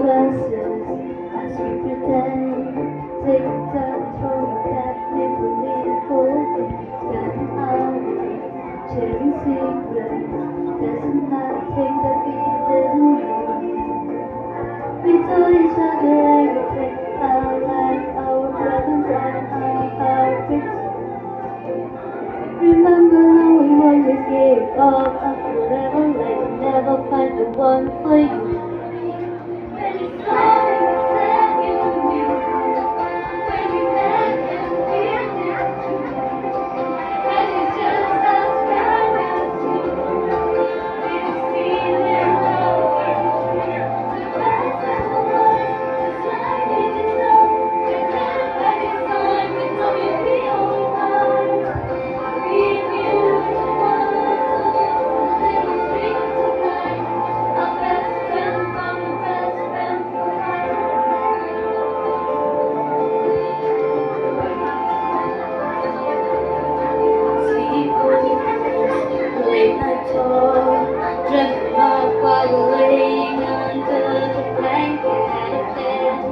glasses as we pretend. Take time for that beautifully holding. Spend hours sharing secrets. There's nothing that we didn't know. We told each other everything, our life, our problems, and our heartbreaks. Remember how we always gave up and forever like never find the one for you. When you saw me, you said you knew. When we met and we did too. And it's just as right as you. We've seen it all. The best and the worst, just like we deserve. And then by your side, we know you'll be alright. We knew the world, a little secret tonight. Our best friend from the best friend for life. Sleepovers, late night talk, dressing up while we're laying under the blanket at a dance.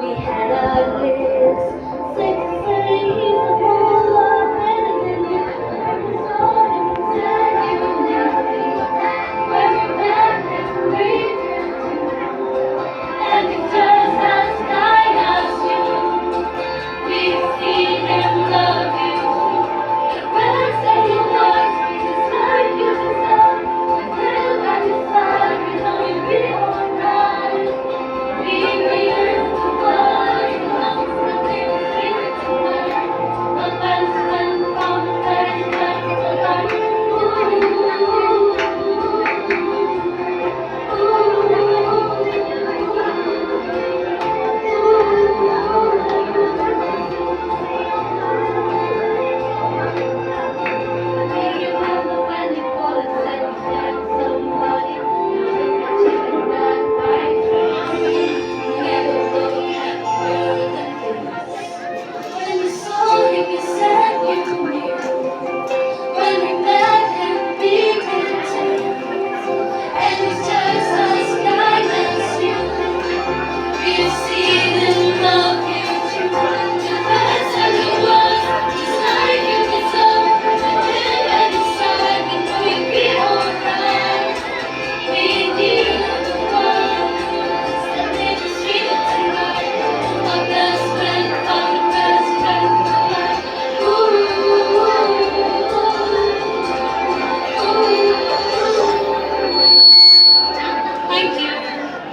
We had our list, six things of all our enemy. Every song you said you knew. When we met and we did too. And it's just as kind as you. We've seen and loved you too. The best and the worst, just like you deserve. With them by your side, we know you'll be alright. We knew the world belongs to me, the secret tonight. The best friend from the best friend for life. When you saw him, you said you knew. When we met and we did too. And it's just as kind as you. We've seen and loved you too. The best and the worst, just like you deserve. With him at your side, we know you'll be alright. We knew the world, that they just feel it tonight. Our best friend found the best friend for life. Thank you.